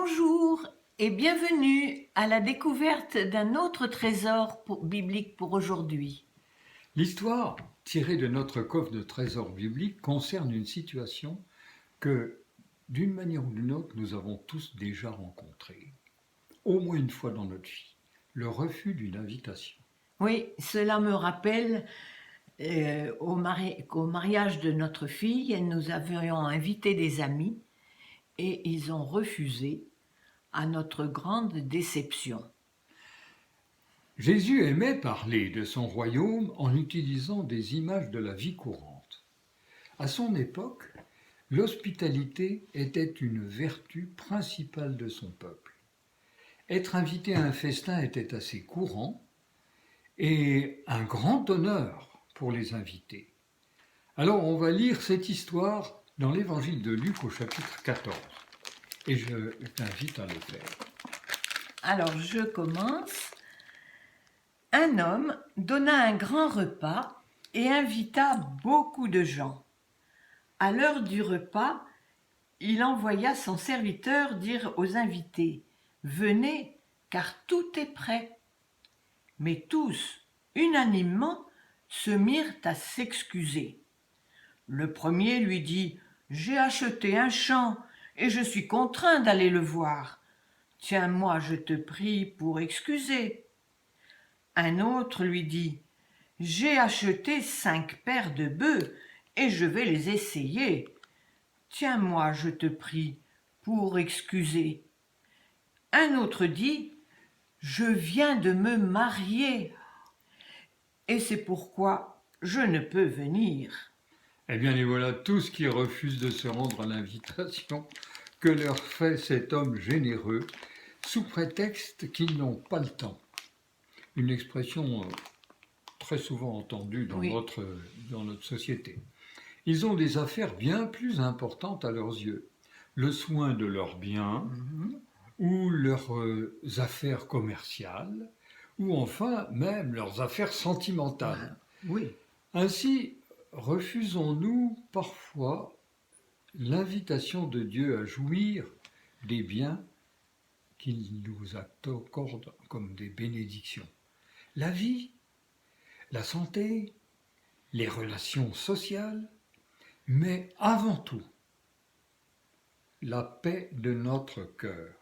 Bonjour et bienvenue à la découverte d'un autre trésor biblique pour aujourd'hui. L'histoire tirée de notre coffre de trésors bibliques concerne une situation que, d'une manière ou d'une autre, nous avons tous déjà rencontrée, au moins une fois dans notre vie, le refus d'une invitation. Oui, cela me rappelle qu'au mariage de notre fille, nous avions invité des amis et ils ont refusé à notre grande déception. Jésus aimait parler de son royaume en utilisant des images de la vie courante. À son époque, l'hospitalité était une vertu principale de son peuple. Être invité à un festin était assez courant et un grand honneur pour les invités. Alors on va lire cette histoire dans l'évangile de Luc au chapitre 14 et je t'invite à le faire. Alors je commence. Un homme donna un grand repas et invita beaucoup de gens. À l'heure du repas, il envoya son serviteur dire aux invités « Venez, car tout est prêt ». Mais tous, unanimement, se mirent à s'excuser. Le premier lui dit « J'ai acheté un champ et je suis contraint d'aller le voir. Tiens-moi, je te prie, pour excuser. » Un autre lui dit « J'ai acheté 5 paires de bœufs et je vais les essayer. Tiens-moi, je te prie, pour excuser. » Un autre dit « Je viens de me marier et c'est pourquoi je ne peux venir. » Eh bien, les voilà tous qui refusent de se rendre à l'invitation que leur fait cet homme généreux, sous prétexte qu'ils n'ont pas le temps. Une expression très souvent entendue dans, Oui. notre société. Ils ont des affaires bien plus importantes à leurs yeux. Le soin de leurs biens, ou leurs affaires commerciales, ou enfin même leurs affaires sentimentales. Oui. Ainsi, refusons-nous parfois l'invitation de Dieu à jouir des biens qu'il nous accorde comme des bénédictions. La vie, la santé, les relations sociales, mais avant tout, la paix de notre cœur.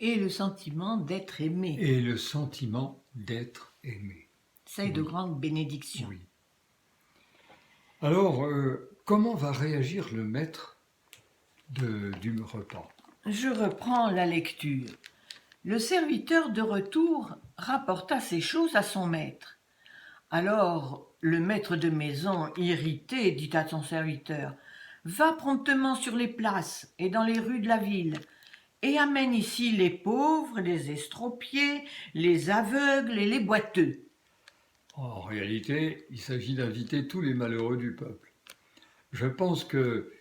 Et le sentiment d'être aimé. Et le sentiment d'être aimé. C'est de grandes bénédictions. Oui. Alors, comment va réagir le maître du repas? Je reprends la lecture. Le serviteur de retour rapporta ces choses à son maître. Alors le maître de maison, irrité, dit à son serviteur « Va promptement sur les places et dans les rues de la ville, et amène ici les pauvres, les estropiés, les aveugles et les boiteux. » En réalité, il s'agit d'inviter tous les malheureux du peuple. Je pense que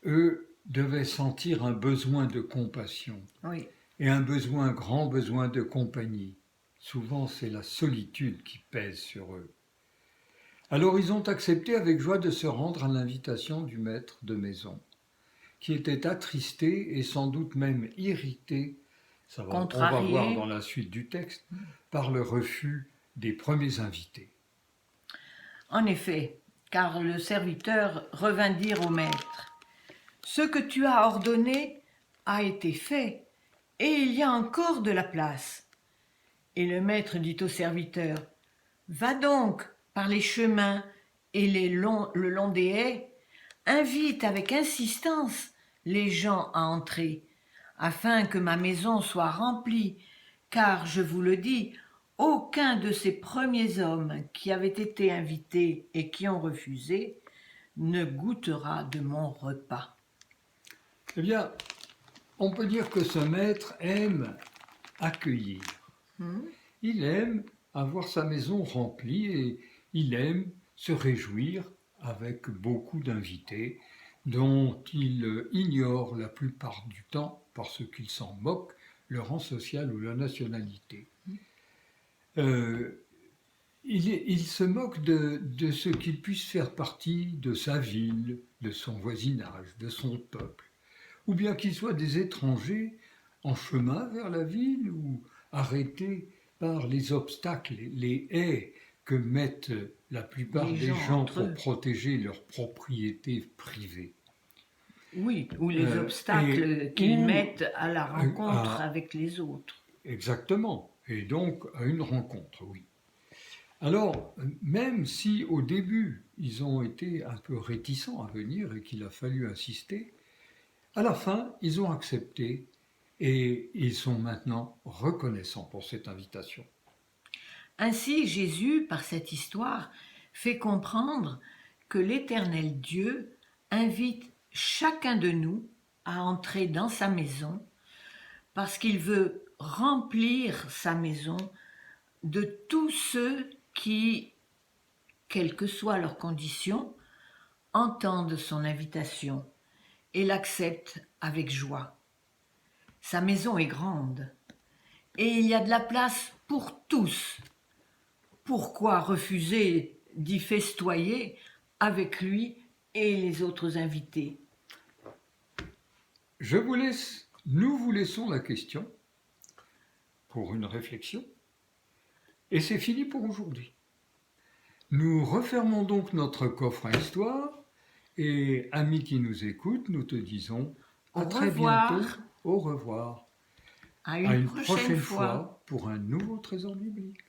eux devaient sentir un besoin de compassion, Oui. Et un grand besoin de compagnie. Souvent, c'est la solitude qui pèse sur eux. Alors, ils ont accepté avec joie de se rendre à l'invitation du maître de maison, qui était attristé et sans doute même irrité, on va voir dans la suite du texte, par le refus des premiers invités. En effet, car le serviteur revint dire au maître « Ce que tu as ordonné a été fait, et il y a encore de la place. » Et le maître dit au serviteur « Va donc par les chemins et le long des haies, invite avec insistance les gens à entrer, afin que ma maison soit remplie, car je vous le dis, aucun de ces premiers hommes qui avaient été invités et qui ont refusé ne goûtera de mon repas. » Eh bien, on peut dire que ce maître aime accueillir. Il aime avoir sa maison remplie et il aime se réjouir avec beaucoup d'invités dont il ignore la plupart du temps, parce qu'il s'en moque, le rang social ou la nationalité. Il se moque de ce qu'il puisse faire partie de sa ville, de son voisinage, de son peuple, ou bien qu'ils soient des étrangers en chemin vers la ville ou arrêtés par les obstacles, les haies que mettent la plupart Les des gens gens entre pour eux. protéger leurs propriétés privées. Oui, ou les Et obstacles qu'ils ou mettent à la rencontre à, avec les autres. exactement, et donc à une rencontre, oui. Alors, même si au début, ils ont été un peu réticents à venir et qu'il a fallu insister, à la fin, ils ont accepté et ils sont maintenant reconnaissants pour cette invitation. Ainsi, Jésus, par cette histoire, fait comprendre que l'Éternel Dieu invite chacun de nous à entrer dans sa maison parce qu'il veut remplir sa maison de tous ceux qui, quelles que soient leurs conditions, entendent son invitation et l'acceptent avec joie. Sa maison est grande et il y a de la place pour tous. Pourquoi refuser d'y festoyer avec lui et les autres invités? Nous vous laissons la question pour une réflexion et c'est fini pour aujourd'hui. Nous refermons donc notre coffre à histoire et amis qui nous écoutent, nous te disons à Au très bientôt, revoir, au revoir, à à une une prochaine prochaine fois. fois pour un nouveau trésor biblique.